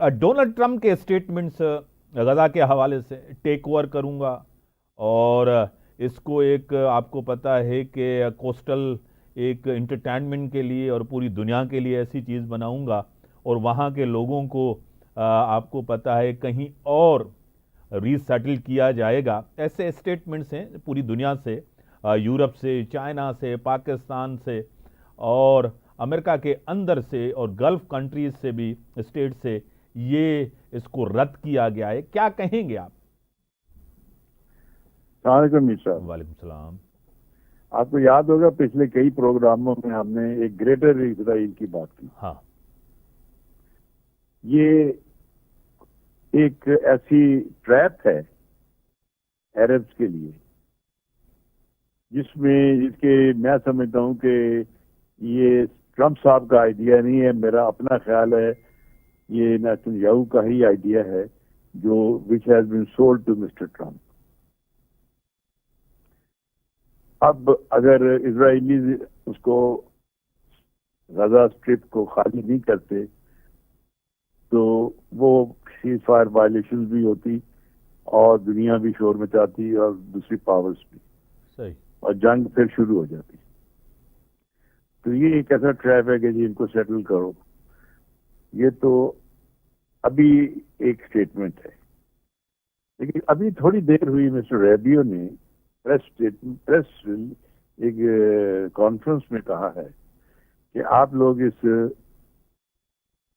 Donald Trump के statements गजा के हवाले से, टेक ओवर करूंगा और इसको एक आपको पता है कि कोस्टल एक इंटरटेनमेंट के लिए और पूरी दुनिया के लिए ऐसी चीज़ बनाऊंगा और वहाँ के लोगों को आपको पता है कहीं और रीसेटल किया जाएगा। ऐसे स्टेटमेंट्स हैं पूरी दुनिया से, यूरोप से, चाइना से, पाकिस्तान से और अमेरिका के अंदर से और गल्फ कंट्रीज से भी, स्टेट से, ये इसको रद्द किया गया है। क्या कहेंगे आप? सलाम मिश्रा। वालेकुम सलाम। आपको याद होगा पिछले कई प्रोग्रामों में हमने एक ग्रेटर इजराइल की बात की। हाँ, ये एक ऐसी ट्रैप है अरब्स के लिए जिसके मैं समझता हूं कि ये ट्रंप साहब का आइडिया नहीं है, मेरा अपना ख्याल है ये नेतन्याहू का ही आइडिया है जो which has been sold to mister Trump. अब अगर इजरायली उसको गजा स्ट्रिप को खाली नहीं करते तो वो सीज फायर वायलेशन भी होती और दुनिया भी शोर मचाती और दूसरी पावर्स भी, सही। और जंग फिर शुरू हो जाती। तो ये एक ऐसा ट्रैप है कि जी इनको सेटल करो। ये तो अभी एक स्टेटमेंट है, लेकिन अभी थोड़ी देर हुई मिस्टर रेबियो ने प्रेस एक कॉन्फ्रेंस में कहा है कि आप लोग इस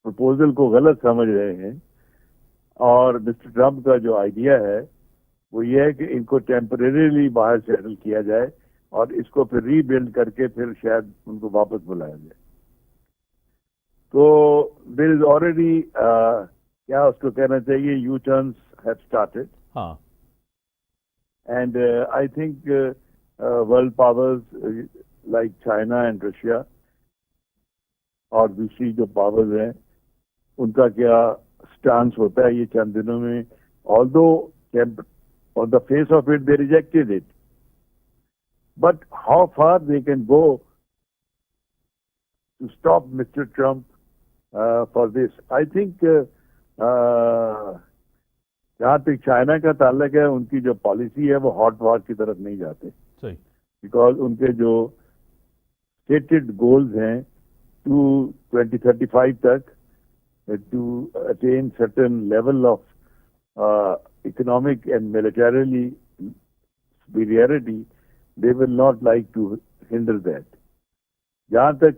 प्रपोजल को गलत समझ रहे हैं और मिस्टर ट्रंप का जो आइडिया है वो ये है कि इनको टेम्परेरीली बाहर सेटल किया जाए और इसको फिर रीबिल्ड करके फिर शायद उनको वापस बुलाया जाए। तो देयर इज ऑलरेडी क्या उसको कहना चाहिए, यू टर्न्स हैव स्टार्टेड। हाँ, and I think world powers like China and Russia और दूसरी जो पावर्स हैं उनका क्या स्टांस होता है ये चंद दिनों में। Although on the face of it they rejected it, but how far they can go to stop Mr. Trump for this? I think जहाँ तक चाइना का ताल्लुक है उनकी जो पॉलिसी है वो हॉट वॉर की तरफ नहीं जाते, सही। बिकॉज उनके जो स्टेटेड गोल्स हैं टू 2035 तक to attain certain level of economic and militarily superiority, they will not like to hinder that. जहाँ तक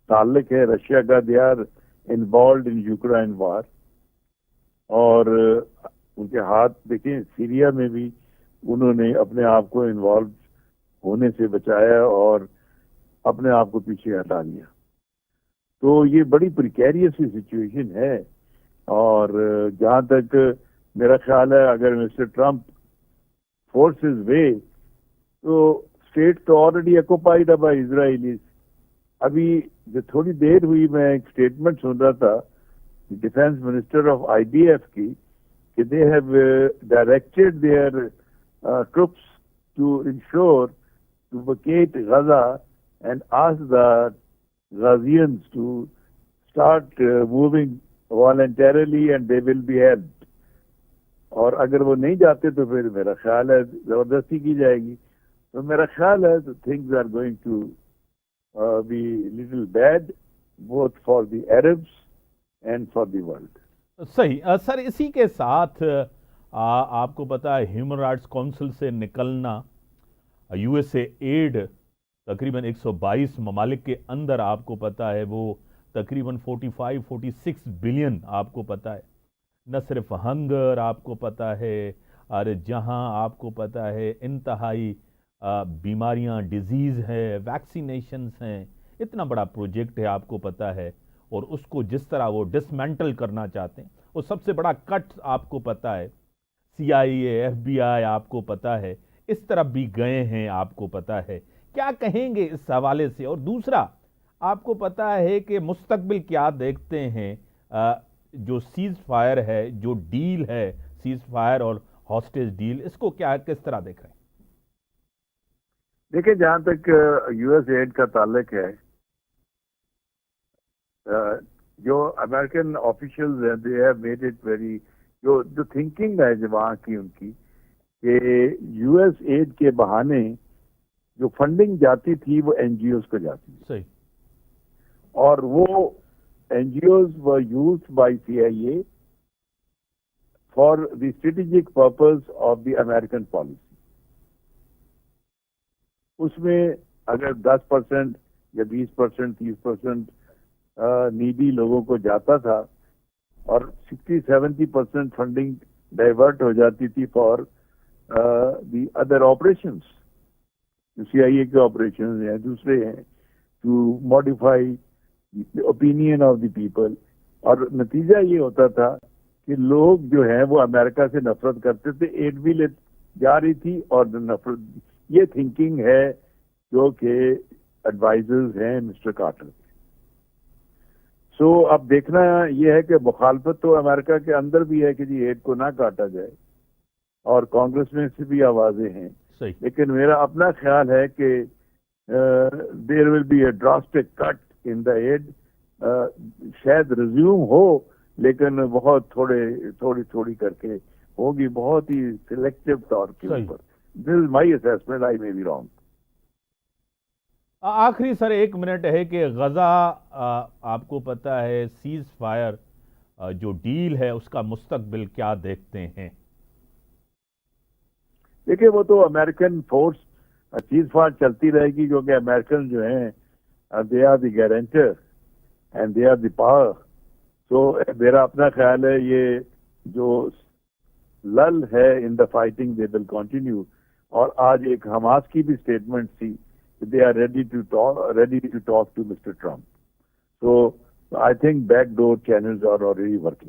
ताल्लुक है रशिया का, they are involved in Ukraine वार और उनके हाथ देखें सीरिया में भी उन्होंने अपने आप को इन्वॉल्व होने से बचाया और अपने आप को पीछे हटा लिया। तो ये बड़ी प्रिकेरियस सिचुएशन है और जहाँ तक मेरा ख्याल है अगर मिस्टर ट्रंप फोर्सेस वे तो स्टेट तो ऑलरेडी ऑक्युपाइड बाय इजराइलीज। अभी जो थोड़ी देर हुई मैं एक स्टेटमेंट सुन रहा था डिफेंस मिनिस्टर ऑफ आईडीएफ की कि they have directed their troops to ensure to vacate Gaza and ask the Ghazians to start moving voluntarily and they will be helped. और अगर वो नहीं जाते तो फिर मेरा ख्याल है जबरदस्ती की जाएगी। तो मेरा ख्याल है things are going to be little bad both for the Arabs and for the world. सही। सर, इसी के साथ आपको पता है ह्यूमन राइट्स काउंसिल से निकलना, यूएसए एड तकरीबन 122 ममालिक के अंदर आपको पता है वो तकरीबन 45-46 बिलियन आपको पता है। न सिर्फ हंगर आपको पता है, और जहां आपको पता है इंतहाई बीमारियां, डिजीज़ है, वैक्सीनेशंस हैं, इतना बड़ा प्रोजेक्ट है आपको पता है, और उसको जिस तरह वो डिसमेंटल करना चाहते हैं, और सबसे बड़ा कट आपको पता है CIA, FBI आपको पता है इस तरफ भी गए हैं आपको पता है। क्या कहेंगे इस हवाले से? और दूसरा, आपको पता है कि मुस्तकबिल क्या देखते हैं, जो सीज फायर है, जो डील है, सीज फायर और हॉस्टेज डील, इसको क्या किस तरह देख रहे हैं? देखिए, जहां तक यूएस एड का ताल्लुक है, جو امریکن آفیشلز ہیں they have made it very, جو تھنکنگ ہے جو وہاں کی ان کی، کہ یو ایس ایڈ کے بہانے جو فنڈنگ جاتی تھی وہ این جی اوز کو جاتی تھی، صحیح. اور وہ N G Os were used by C I A for the strategic purpose of the American policy. اس میں اگر 10% یا 20%، 30% نیڈی لوگوں کو جاتا تھا، اور 60-70% فنڈنگ ڈائیورٹ ہو جاتی تھی for the other operations, C I A کے آپریشن ہیں، دوسرے ہیں، to modify opinion of the people. اور نتیجہ یہ ہوتا تھا کہ لوگ جو ہیں وہ امریکہ سے نفرت کرتے تھے، ایڈ بھی لے جا رہی تھی اور نفرت. یہ تھنکنگ ہے جو کہ ایڈوائزرز ہیں مسٹر کارٹر. سو اب دیکھنا یہ ہے کہ مخالفت تو امریکہ کے اندر بھی ہے کہ جی ایڈ کو نہ کاٹا جائے، اور کانگریس میں سے بھی آوازیں ہیں. صحیح. لیکن میرا اپنا خیال ہے کہ there will be a drastic cut in the aid. شاید ریزیوم ہو لیکن بہت تھوڑی کر کے ہوگی، بہت ہی سلیکٹو طور کے اوپر. This is my assessment, I may be wrong. آخری سر 1 منٹ ہے کہ غزہ آپ کو پتا ہے سیز فائر جو ڈیل ہے اس کا مستقبل کیا دیکھتے ہیں؟ دیکھیں وہ تو امریکن فورس چیز فائر چلتی رہے گی، کیونکہ امریکن جو ہیں they are the guarantor and they are the power. تو میرا اپنا خیال ہے یہ جو لل ہے ان the fighting they will continue. اور آج ایک حماس کی بھی اسٹیٹمنٹ تھی they are ready to talk to Mr. Trump. So I think backdoor channels are already working.